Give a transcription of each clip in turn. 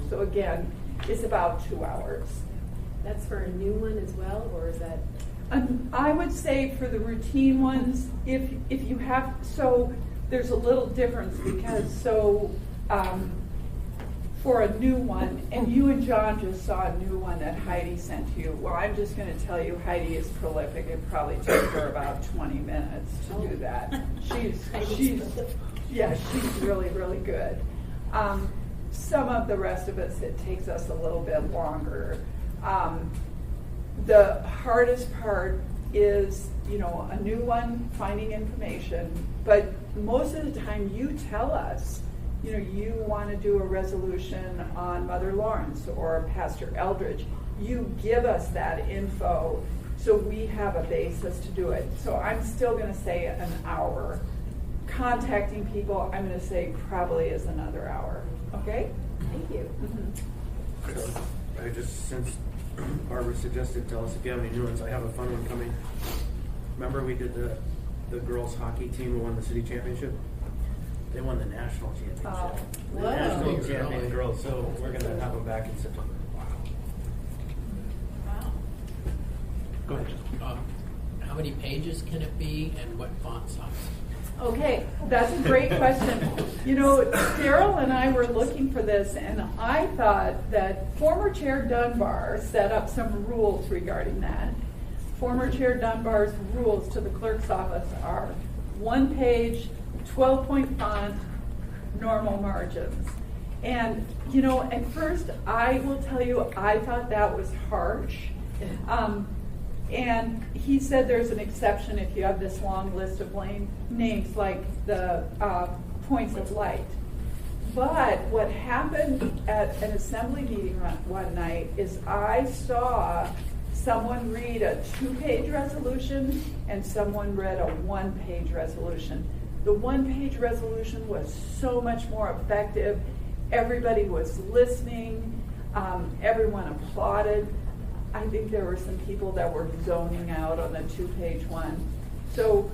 So again, it's about 2 hours. That's for a new one as well, or is that? I would say for the routine ones, if you have, so there's a little difference because for a new one, and you and John just saw a new one that Heidi sent to you. Well, I'm just going to tell you, Heidi is prolific. It probably took her about 20 minutes to do that. She's really, really good. Some of the rest of us, it takes us a little bit longer. The hardest part is, a new one, finding information, but most of the time you tell us, you want to do a resolution on Mother Lawrence or Pastor Eldridge. You give us that info so we have a basis to do it. So I'm still going to say an hour. Contacting people, I'm going to say probably is another hour. Okay? Thank you. Mm-hmm. So I just, since Barbara suggested, tell us if you have any new ones. I have a fun one coming. Remember we did the girls hockey team who won the city championship? They won the national championship. Oh, The whoa. national champion girls. So we're going to have them back in September. Wow. Go ahead. How many pages can it be, and what font size? Okay, that's a great question. Daryl and I were looking for this, and I thought that former Chair Dunbar set up some rules regarding that. Former Chair Dunbar's rules to the clerk's office are 1 page, 12-point font, normal margins. And, at first, I will tell you, I thought that was harsh. And he said there's an exception if you have this long list of names like the points of light. But what happened at an assembly meeting one night is I saw someone read a 2-page resolution and someone read a 1-page resolution. The 1-page resolution was so much more effective. Everybody was listening. Everyone applauded. I think there were some people that were zoning out on the 2-page one. So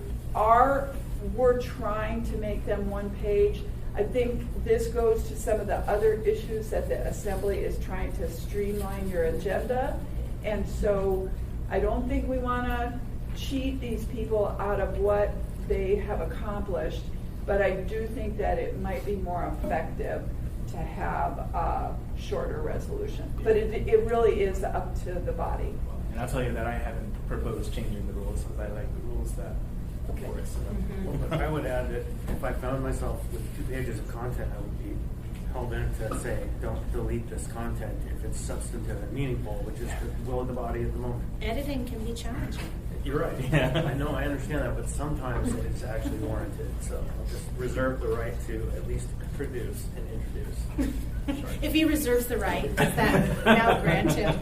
we're trying to make them 1 page. I think this goes to some of the other issues that the Assembly is trying to streamline your agenda. And so I don't think we want to cheat these people out of what they have accomplished, but I do think that it might be more effective to have a shorter resolution. But it really is up to the body. And I'll tell you that I haven't proposed changing the rules because I like the rules that Okay. for us. So. But I would add that if I found myself with 2 pages of content, I would be hell-bent to say, don't delete this content if it's substantive and meaningful, which is the will of the body at the moment. Editing can be challenging. You're right. Yeah. I know, I understand that, but sometimes it's actually warranted. So I'll just reserve the right to at least produce and introduce. If he reserves the right, does that now grant him?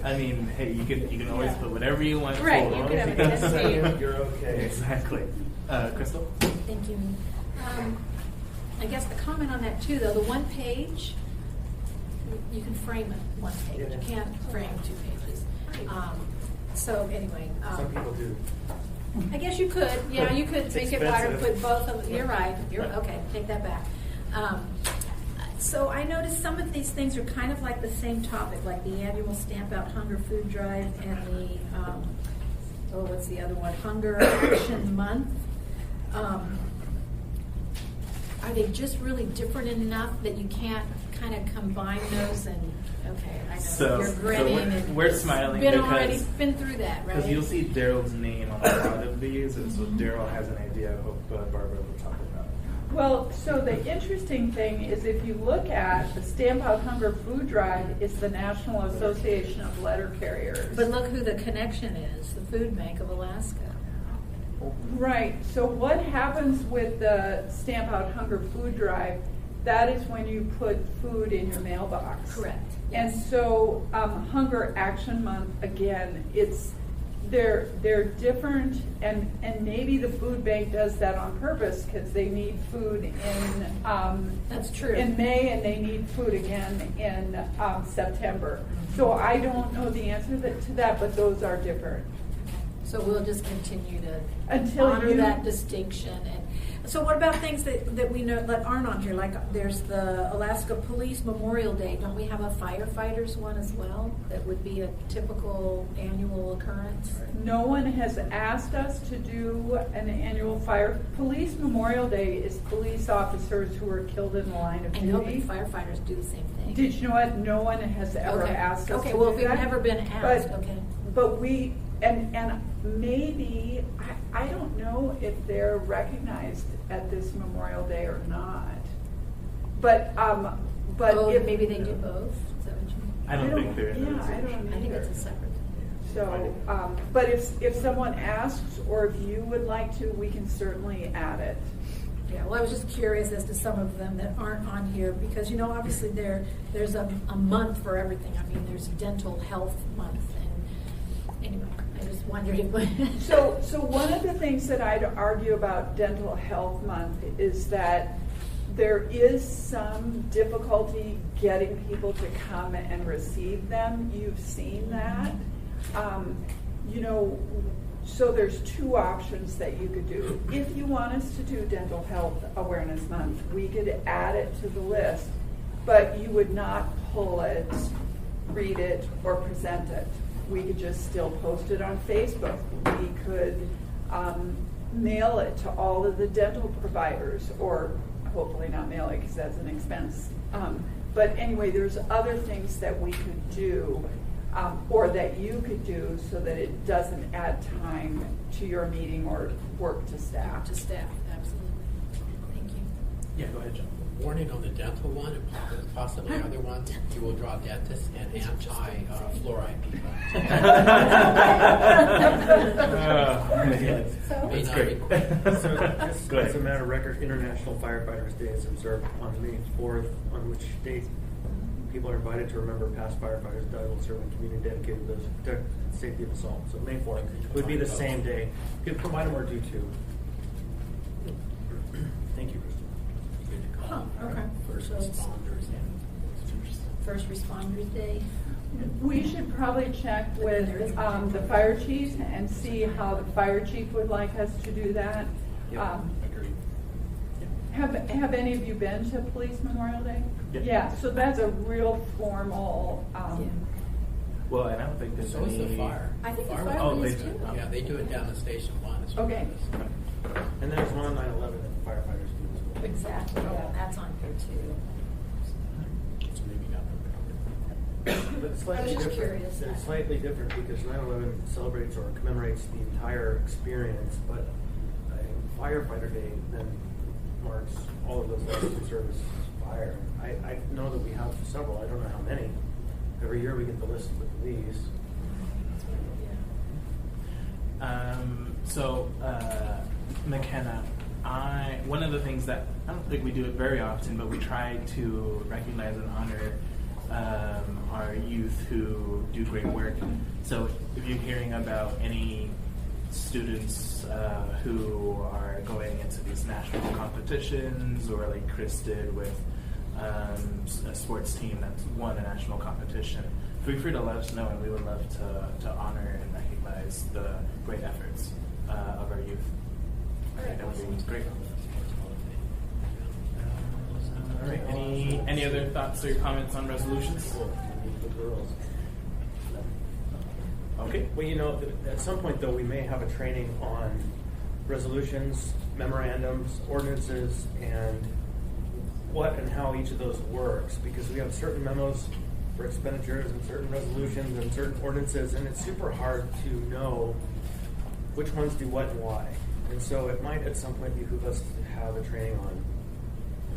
I mean, hey, you can always Yeah. put whatever you want. Right, forward. you could have a Because- test You're okay. Exactly. Crystal? Thank you. I guess the comment on that too, though, the 1 page, you can frame it 1 page. You can't frame 2 pages. So anyway. Some people do. I guess you could, you could It's make it wider, expensive. put both of them, you're right, okay, take that back. So I noticed some of these things are kind of like the same topic, like the annual Stamp Out Hunger Food Drive and the, what's the other one, Hunger Action Month. Are they just really different enough that you can't kind of combine those and, okay, I know, So- you're so grinning we're- and we're smiling been because- already been through that, right? Because you'll see Daryl's name on a lot of these, and so Daryl has an idea. I hope Barbara will talk about it. Well, so the interesting thing is if you look at the Stamp Out Hunger Food Drive, it's the National Association of Letter Carriers. But look who the connection is, the Food Bank of Alaska. Right, so what happens with the Stamp Out Hunger Food Drive, that is when you put food in your mailbox. Correct. And so Hunger Action Month, again, they're different, and maybe the food bank does that on purpose because they need food in That's true. in May, and they need food again in September. So I don't know the answer to that, but those are different. So we'll just continue to Until honor you- that distinction. So what about things that we know that aren't on here? Like there's the Alaska Police Memorial Day. Don't we have a firefighters one as well? That would be a typical annual occurrence. No one has asked us to do an annual Police Memorial Day is police officers who were killed in the line of I know, but duty. firefighters do the same thing. Did you know what? No one has ever Okay. asked us Okay, to well, do if we've that. never been asked, But- okay. But we, and maybe, I don't know if they're recognized at this Memorial Day or not. But Oh, if. maybe they do both? Is that what you mean? I don't think they're. Yeah, I don't I think either. it's a separate thing. So, but if someone asks, or if you would like to, we can certainly add it. Yeah, well, I was just curious as to some of them that aren't on here, because, you know, obviously there's a month for everything. I mean, there's Dental Health Month, and anyway, I just wondered if. So one of the things that I'd argue about Dental Health Month is that there is some difficulty getting people to come and receive them. You've seen that. You know, so there's two options that you could do. If you want us to do Dental Health Awareness Month, we could add it to the list, but you would not pull it, read it, or present it. We could just still post it on Facebook. We could mail it to all of the dental providers, or hopefully not mail it because that's an expense. But anyway, there's other things that we could do, or that you could do, so that it doesn't add time to your meeting or work to staff. To staff, absolutely. Thank you. Yeah, go ahead, John. Warning on the dental one and possibly other ones, you will draw dentists and anti-fluoride people. May That's not great. be quick. So, just Go ahead. as a matter of record, International Firefighters Day is observed on May 4th, on which date people are invited to remember past firefighters died while serving community dedicated to those who protect the safety of us all. So May 4th would be the same day. You could combine them or do two. Thank you, Kristen. Good to call. Oh, okay. First So it's- responders and. First Responders Day. We should probably check with the fire chief and see how the fire chief would like us to do that. Yep. Agreed. Have any of you been to Police Memorial Day? Yep. Yeah, so that's a real formal, Yeah. Well, and I don't think there's So is any. the fire. I think the Fire- fire Oh, one they is do. too. Yeah, they do it down at Station 1. It's really Okay. nice. And there's one on 9/11 that firefighters do as well. Exactly, yeah, that's on here too. So maybe got them covered. But it's slightly I was just different. curious. It's slightly different because 9/11 celebrates or commemorates the entire experience, but Firefighter Day then marks all of those lives in service fire. I know that we have several. I don't know how many. Every year we get the list with these. McKenna, one of the things that I don't think we do it very often, but we try to recognize and honor our youth who do great work. So if you're hearing about any students who are going into these national competitions, or like Chris did with a sports team that's won a national competition, feel free to let us know, and we would love to honor and recognize the great efforts of our youth. That would be great. All right. Any other thoughts or comments on resolutions? The girls. Okay. Well, you know, at some point though, we may have a training on resolutions, memorandums, ordinances, and what and how each of those works, because we have certain memos for expenditures and certain resolutions and certain ordinances, and it's super hard to know which ones do what and why. And so it might at some point behoove us to have a training on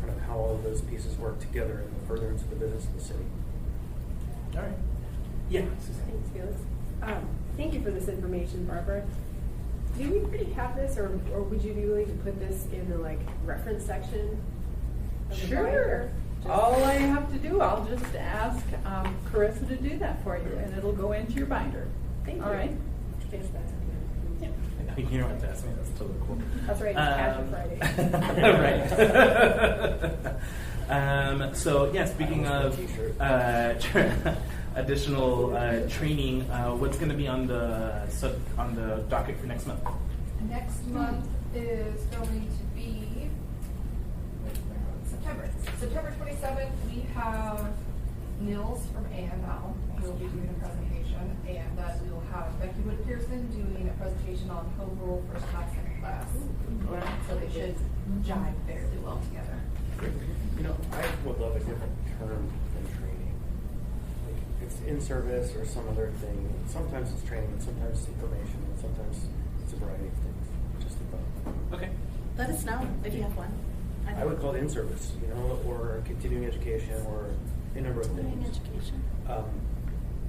kind of how all of those pieces work together in the furtherance of the business of the city. All right. Yeah. Suzanne. Thanks, Felix. Thank you for this information, Barbara. Do we already have this, or would you be willing to put this in the reference section? Of the Sure. binder? All I have to do, I'll just ask Carissa to do that for you, and it'll go into your binder. Thank you. All right? Thanks, that's okay. You don't have to ask me. That's totally cool. That's right. Casual Friday. So yeah, speaking of additional training, what's going to be on the docket for next month? Next month is going to be September. September 27th, we have Nils from AML who will be doing a presentation, and we will have Becky Wood Pearson doing a presentation on home rule first class, second class. So they should jive fairly well together. You know, I would love a different term than training. Like, it's in service or some other thing. Sometimes it's training, and sometimes it's information, and sometimes it's a variety of things. Just a thought. Okay. Let us know if you have one. I would call it in service, you know, or continuing education, or a number of Continuing things. education.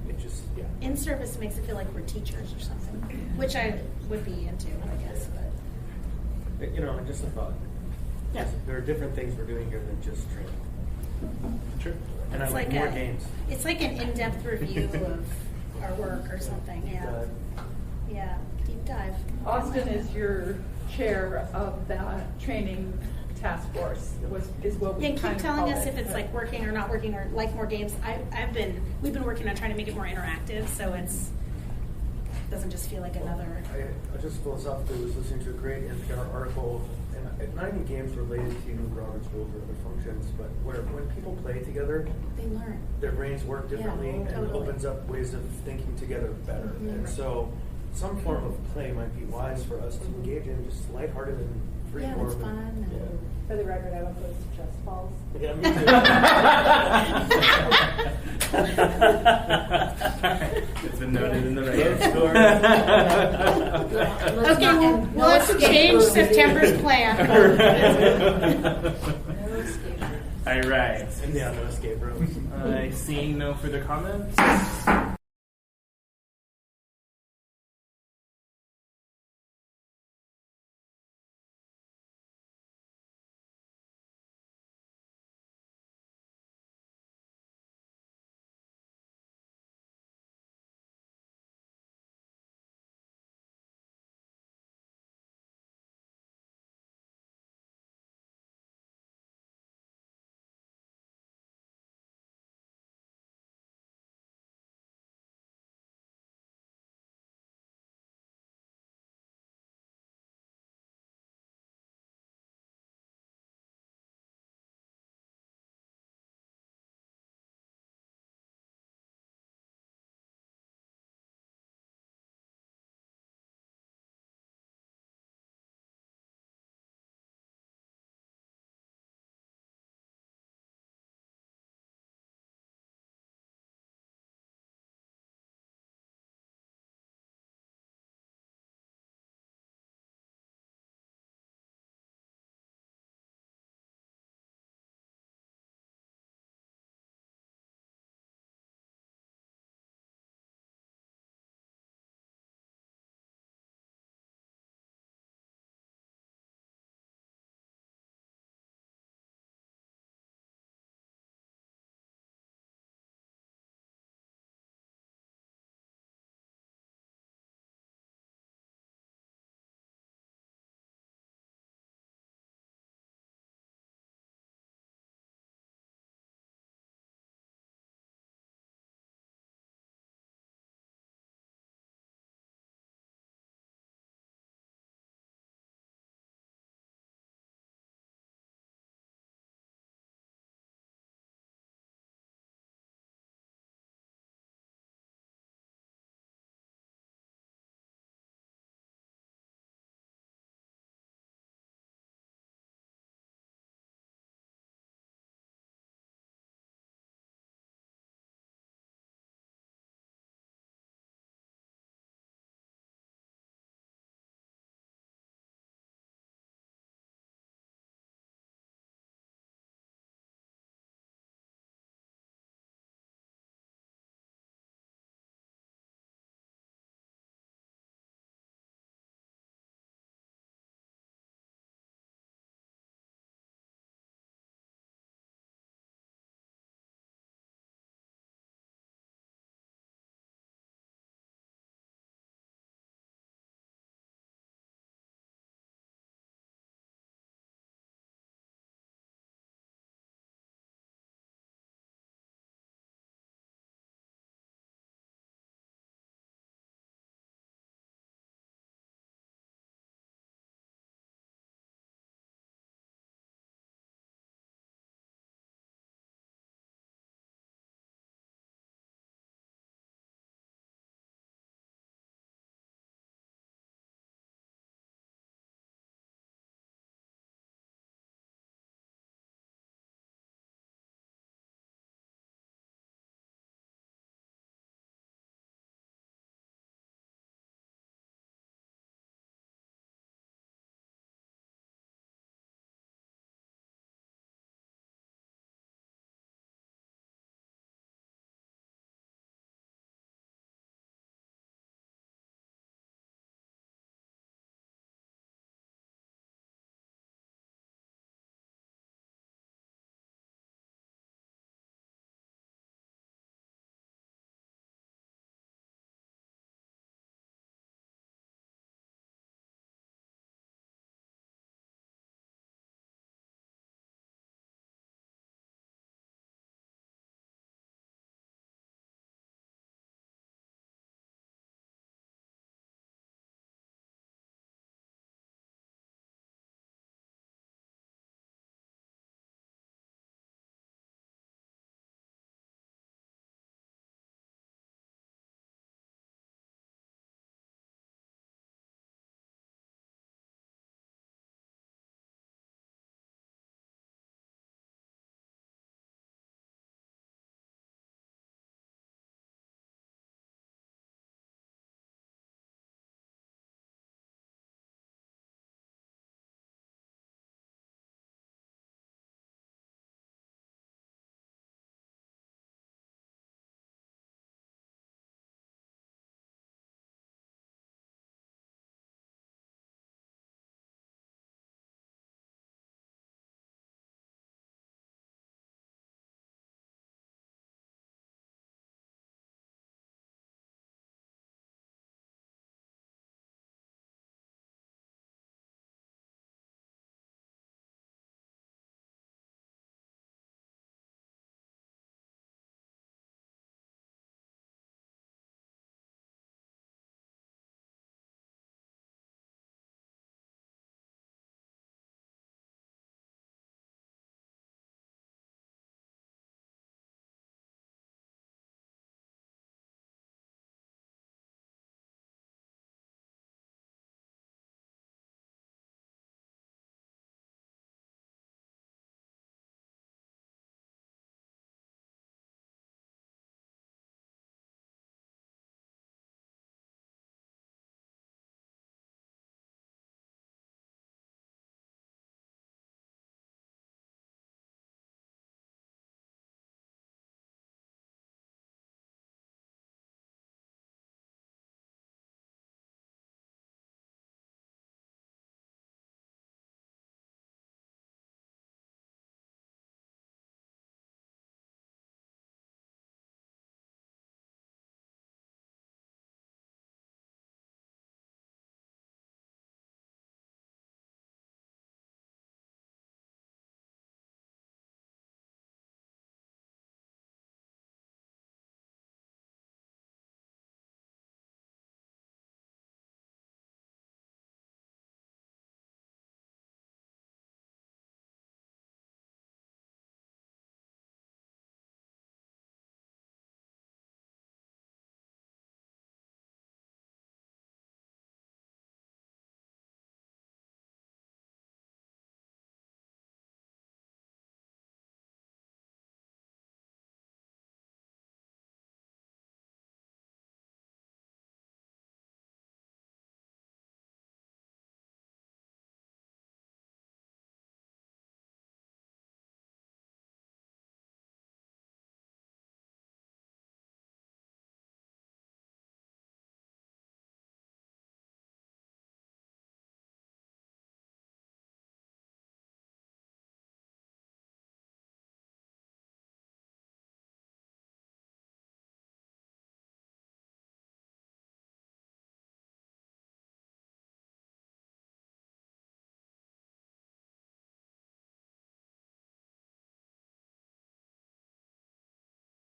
It just, yeah. In service makes it feel like we're teachers or something, which I would be into, I guess. But You know, just a thought. yeah, There are different things we're doing here than just training. Sure. And I it's like more a, games. It's like an in-depth review of our work or something. Yeah, yeah, deep dive. Austin is your chair of the training task force, is what we Yeah, kind keep of telling call us it. if it's like working or not working, or like more games. We've been working on trying to make it more interactive, so doesn't just feel like another. I just philosophically was listening to a great NPR article, and not even games related to Robert's rules or other functions, but where when people play together, They learn. their brains work differently and totally. opens up ways of thinking together better. And so some form of play might be wise for us to engage in, just lighthearted and free Yeah, form. it's fun. And, For the record, I don't go to chess balls. yeah. It's been noted in the Low record. score. Okay, we'll have to change September's plan. All right. And yeah, no escape rooms. Seeing no further comments,